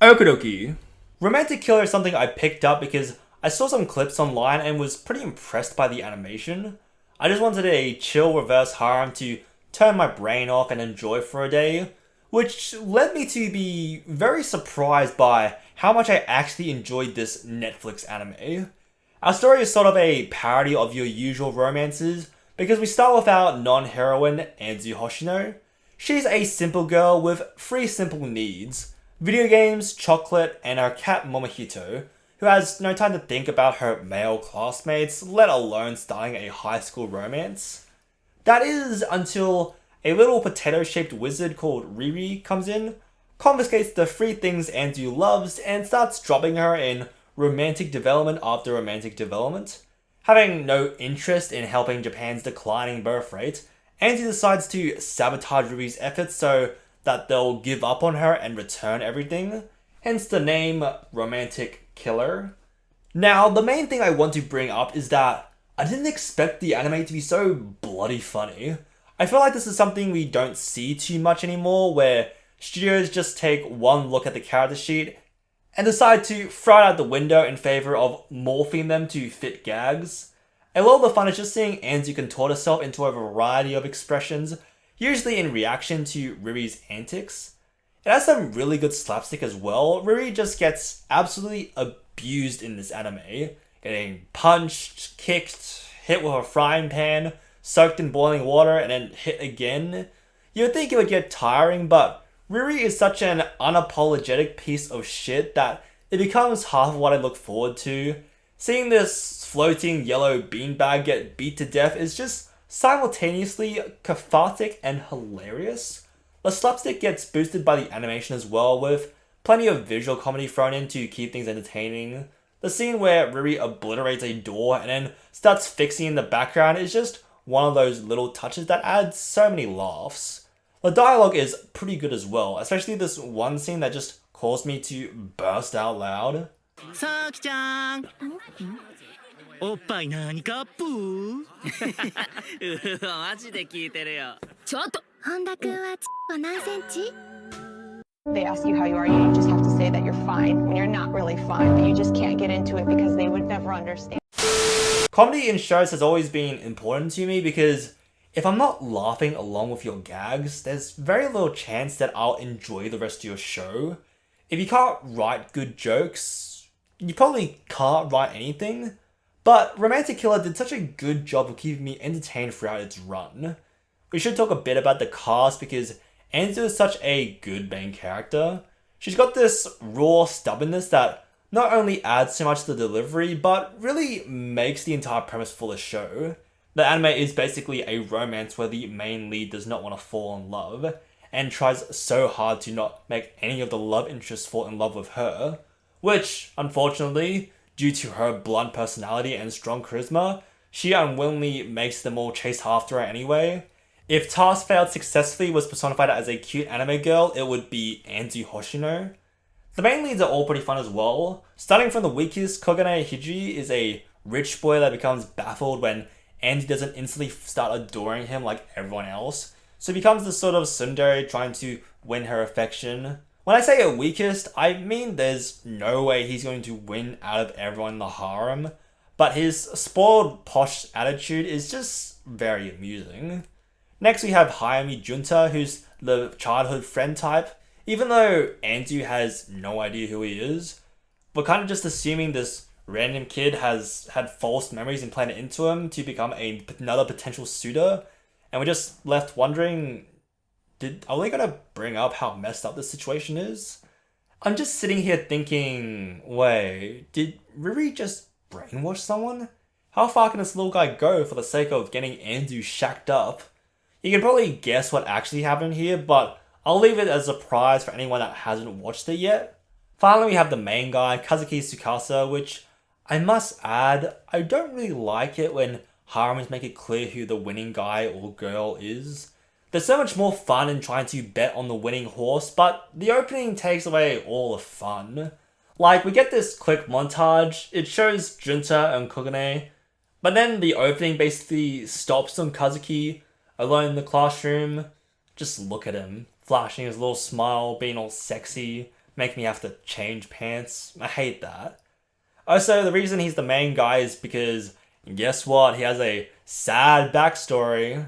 Okidoki. Romantic Killer is something I picked up because I saw some clips online and was pretty impressed by the animation. I just wanted a chill reverse harem to turn my brain off and enjoy for a day, which led me to be very surprised by how much I actually enjoyed this Netflix anime. Our story is sort of a parody of your usual romances because we start with our non-heroine, Anzu Hoshino. She's a simple girl with 3 simple needs: video games, chocolate, and our cat Momohito, who has no time to think about her male classmates, let alone starting a high school romance. That is until a little potato-shaped wizard called Riri comes in, confiscates the 3 things Anzu loves, and starts dropping her in romantic development after romantic development. Having no interest in helping Japan's declining birth rate, Anzu decides to sabotage Riri's efforts so that they'll give up on her and return everything, hence the name Romantic Killer. Now, the main thing I want to bring up is that I didn't expect the anime to be so bloody funny. I feel like this is something we don't see too much anymore, where studios just take one look at the character sheet and decide to throw it out the window in favor of morphing them to fit gags. A lot of the fun is just seeing Anzu contort herself into a variety of expressions, usually in reaction to Riri's antics. It has some really good slapstick as well. Riri just gets absolutely abused in this anime, getting punched, kicked, hit with a frying pan, soaked in boiling water, and then hit again. You would think it would get tiring, but Riri is such an unapologetic piece of shit that it becomes half of what I look forward to. Seeing this floating yellow beanbag get beat to death is just simultaneously cathartic and hilarious. The slapstick gets boosted by the animation as well, with plenty of visual comedy thrown in to keep things entertaining. The scene where Riri obliterates a door and then starts fixing in the background is just one of those little touches that adds so many laughs. The dialogue is pretty good as well, especially this one scene that just caused me to burst out loud. Saki-chan! おっぱい何かアップマジで聞いてるよちょっと本田君は何センチ They ask you how you are, you just have to say that you're fine when you're not really fine, but you just can't get into it because they would never understand. Comedy in shows has always been important to me because if I'm not laughing along with your gags, there's very little chance that I'll enjoy the rest of your show. If you can't write good jokes, you probably can't write anything. But Romantic Killer did such a good job of keeping me entertained throughout its run. We should talk a bit about the cast because Anzu is such a good main character. She's got this raw stubbornness that not only adds so much to the delivery, but really makes the entire premise for the show. The anime is basically a romance where the main lead does not want to fall in love, and tries so hard to not make any of the love interests fall in love with her, which, unfortunately, due to her blunt personality and strong charisma, she unwillingly makes them all chase after her anyway. If Task Failed Successfully was personified as a cute anime girl, it would be Anzu Hoshino. The main leads are all pretty fun as well. Starting from the weakest, Kogane Hiji is a rich boy that becomes baffled when Anzu doesn't instantly start adoring him like everyone else. So he becomes this sort of tsundere trying to win her affection. When I say a weakest, I mean there's no way he's going to win out of everyone in the harem, but his spoiled posh attitude is just very amusing. Next we have Hayami Junta, who's the childhood friend type. Even though Anzu has no idea who he is, we're kind of just assuming this random kid has had false memories implanted into him to become another potential suitor, and we're just left wondering, are they gonna bring up how messed up this situation is? I'm just sitting here thinking, wait, did Riri just brainwash someone? How far can this little guy go for the sake of getting Anzu shacked up? You can probably guess what actually happened here, but I'll leave it as a surprise for anyone that hasn't watched it yet. Finally, we have the main guy, Kazuki Tsukasa, which I must add, I don't really like it when harems make it clear who the winning guy or girl is. There's so much more fun in trying to bet on the winning horse, but the opening takes away all the fun. Like, we get this quick montage, it shows Junta and Kogane, but then the opening basically stops on Kazuki, alone in the classroom. Just look at him, flashing his little smile, being all sexy, make me have to change pants. I hate that. Also, the reason he's the main guy is because, guess what? He has a sad backstory.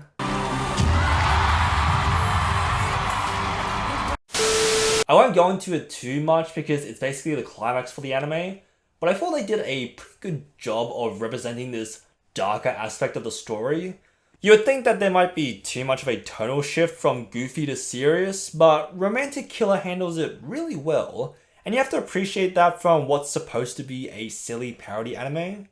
I won't go into it too much because it's basically the climax for the anime, but I thought they did a pretty good job of representing this darker aspect of the story. You would think that there might be too much of a tonal shift from goofy to serious, but Romantic Killer handles it really well, and you have to appreciate that from what's supposed to be a silly parody anime.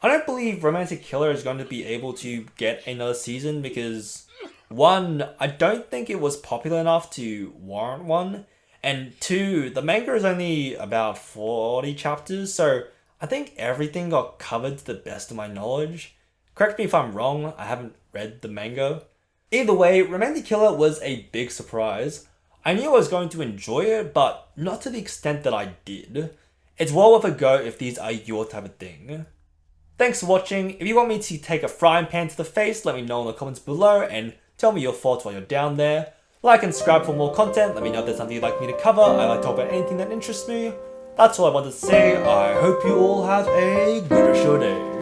I don't believe Romantic Killer is going to be able to get another season because, one, I don't think it was popular enough to warrant one, and two, the manga is only about 40 chapters, so I think everything got covered to the best of my knowledge. Correct me if I'm wrong, I haven't read the manga. Either way, Romantic Killer was a big surprise. I knew I was going to enjoy it, but not to the extent that I did. It's well worth a go if these are your type of thing. Thanks for watching. If you want me to take a frying pan to the face, let me know in the comments below and tell me your thoughts while you're down there. Like and subscribe for more content, let me know if there's something you'd like me to cover. I like to talk about anything that interests me. That's all I wanted to say. I hope you all have a good day.